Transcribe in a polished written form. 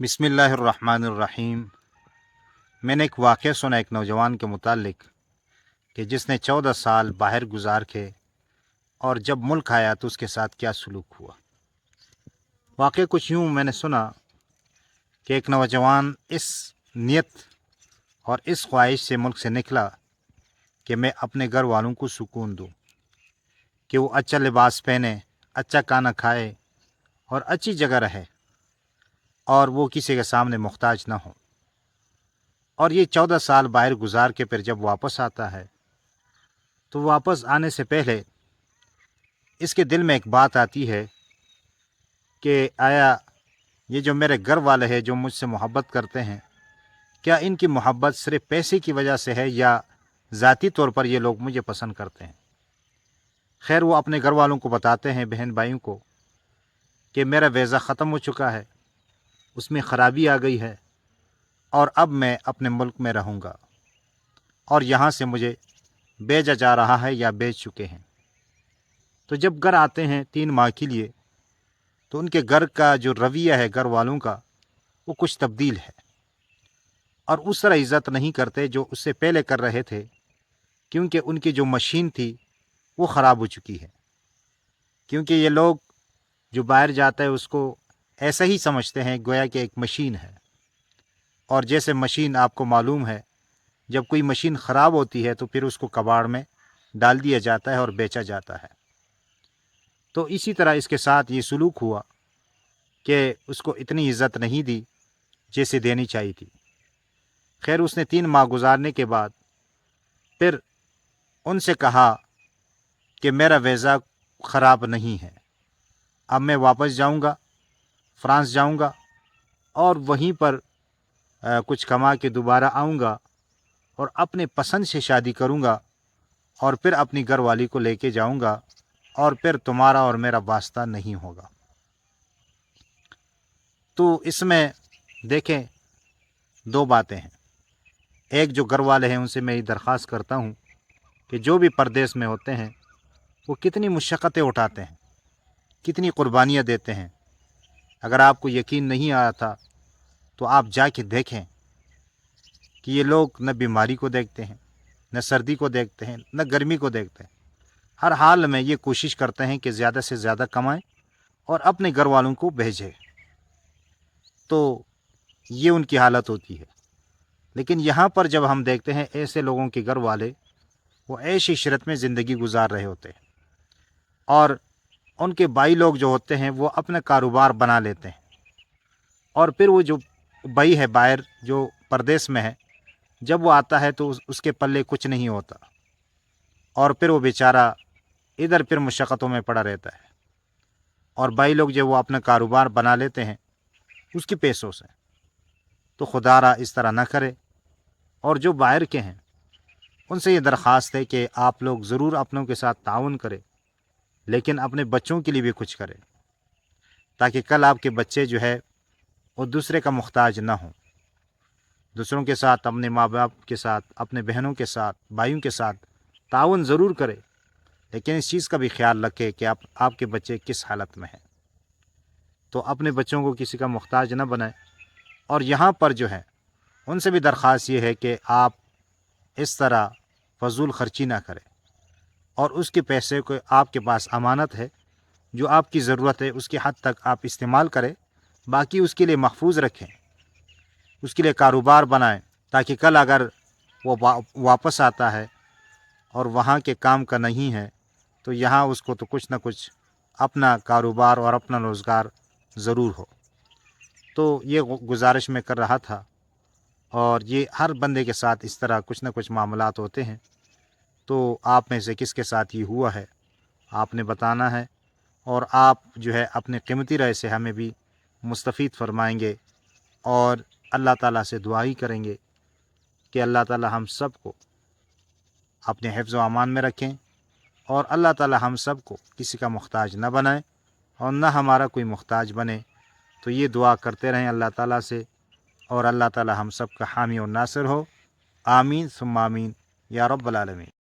बिस्मिल्लाहिर्रहमानिर्रहीम। मैंने एक वाक़या सुना एक नौजवान के मुतालिक कि जिसने 14 साल बाहर गुजार के और जब मुल्क आया तो उसके साथ क्या सलूक हुआ। वाक़या कुछ यूँ मैंने सुना कि एक नौजवान इस नियत और इस ख्वाहिश से मुल्क से निकला कि मैं अपने घर वालों को सुकून दूँ, कि वो अच्छा लिबास पहने, अच्छा खाना खाए और अच्छी जगह रहे और वो किसी के सामने मुहताज ना हो। और ये 14 साल बाहर गुजार के फिर जब वापस आता है तो वापस आने से पहले इसके दिल में एक बात आती है कि आया ये जो मेरे घर वाले हैं जो मुझसे मोहब्बत करते हैं, क्या इनकी मोहब्बत सिर्फ पैसे की वजह से है या ज़ाती तौर पर ये लोग मुझे पसंद करते हैं। खैर वो अपने घर वालों को बताते हैं, बहन भाइयों को, कि मेरा वीज़ा ख़त्म हो चुका है, उसमें ख़राबी आ गई है और अब मैं अपने मुल्क में रहूँगा और यहाँ से मुझे भेजा जा रहा है या भेज चुके हैं। तो जब घर आते हैं 3 माह के लिए तो उनके घर का जो रवैया है घर वालों का वो कुछ तब्दील है और उस तरह इज़्ज़त नहीं करते जो उससे पहले कर रहे थे, क्योंकि उनकी जो मशीन थी वो ख़राब हो चुकी है। क्योंकि ये लोग जो बाहर जाता है उसको ऐसा ही समझते हैं गोया कि एक मशीन है, और जैसे मशीन आपको मालूम है जब कोई मशीन ख़राब होती है तो फिर उसको कबाड़ में डाल दिया जाता है और बेचा जाता है। तो इसी तरह इसके साथ ये सलूक हुआ कि उसको इतनी इज़्ज़त नहीं दी जैसे देनी चाहिए थी। खैर उसने 3 माह गुजारने के बाद फिर उनसे कहा कि मेरा वीज़ा ख़राब नहीं है, अब मैं वापस जाऊंगा, फ्रांस जाऊंगा और वहीं पर कुछ कमा के दोबारा आऊँगा और अपने पसंद से शादी करूँगा और फिर अपनी घरवाली को लेके जाऊँगा और फिर तुम्हारा और मेरा वास्ता नहीं होगा। तो इसमें देखें 2 बातें हैं। एक, जो घर वाले हैं उनसे मैं ये दरख्वास्त करता हूँ कि जो भी परदेश में होते हैं वो कितनी मुशक्क़तें उठाते हैं, कितनी कुर्बानियाँ देते हैं। अगर आपको यकीन नहीं आया था तो आप जाके देखें कि ये लोग न बीमारी को देखते हैं, न सर्दी को देखते हैं, न गर्मी को देखते हैं। हर हाल में ये कोशिश करते हैं कि ज़्यादा से ज़्यादा कमाएं और अपने घर वालों को भेजें। तो ये उनकी हालत होती है। लेकिन यहाँ पर जब हम देखते हैं ऐसे लोगों के घर वाले वो ऐशी इशरत में ज़िंदगी गुजार रहे होते हैं और उनके भाई लोग जो होते हैं वो अपना कारोबार बना लेते हैं और फिर वो जो भाई है बाहर जो परदेश में है, जब वो आता है तो उसके पल्ले कुछ नहीं होता और फिर वो बेचारा इधर फिर मुशक्क़तों में पड़ा रहता है। और भाई लोग जो वो अपना कारोबार बना लेते हैं उसके पैसों से। तो खुदारा इस तरह ना करे। और जो बाहर के हैं उनसे ये दरख्वास्त है कि आप लोग ज़रूर अपनों के साथ ताउन करें, लेकिन अपने बच्चों के लिए भी कुछ करें, ताकि कल आपके बच्चे जो है वो दूसरे का मुहताज ना हो। दूसरों के साथ, अपने माँ बाप के साथ, अपने बहनों के साथ, भाइयों के साथ ताउन ज़रूर करें, लेकिन इस चीज़ का भी ख्याल रखें कि आपके बच्चे किस हालत में हैं। तो अपने बच्चों को किसी का मुहताज ना बनाए। और यहाँ पर जो है उनसे भी दरख्वास्त ये है कि आप इस तरह फजूल खर्ची ना करें और उसके पैसे को आपके पास अमानत है, जो आपकी ज़रूरत है उसकी हद तक आप इस्तेमाल करें, बाकी उसके लिए महफूज रखें, उसके लिए कारोबार बनाएं, ताकि कल अगर वो वापस आता है और वहाँ के काम का नहीं है तो यहाँ उसको तो कुछ ना कुछ अपना कारोबार और अपना रोज़गार ज़रूर हो। तो ये गुजारिश मैं कर रहा था, और ये हर बंदे के साथ इस तरह कुछ ना कुछ मामलात होते हैं। तो आप में से किसके साथ ये हुआ है आपने बताना है, और आप जो है अपने कीमती राय से हमें भी मुस्तफ़ीद फरमाएंगे और अल्लाह ताला से दुआ ही करेंगे कि अल्लाह ताला हम सब को अपने हिफ्ज़ व अमान में रखें और अल्लाह ताला हम सब को किसी का मुहताज न बनाए और न हमारा कोई मुहताज बने। तो ये दुआ करते रहें अल्लाह ताला से, और अल्लाह ताला हम सब का हामी और नासिर हो। आमीन सुम्मा आमीन या रब्बल आलमीन।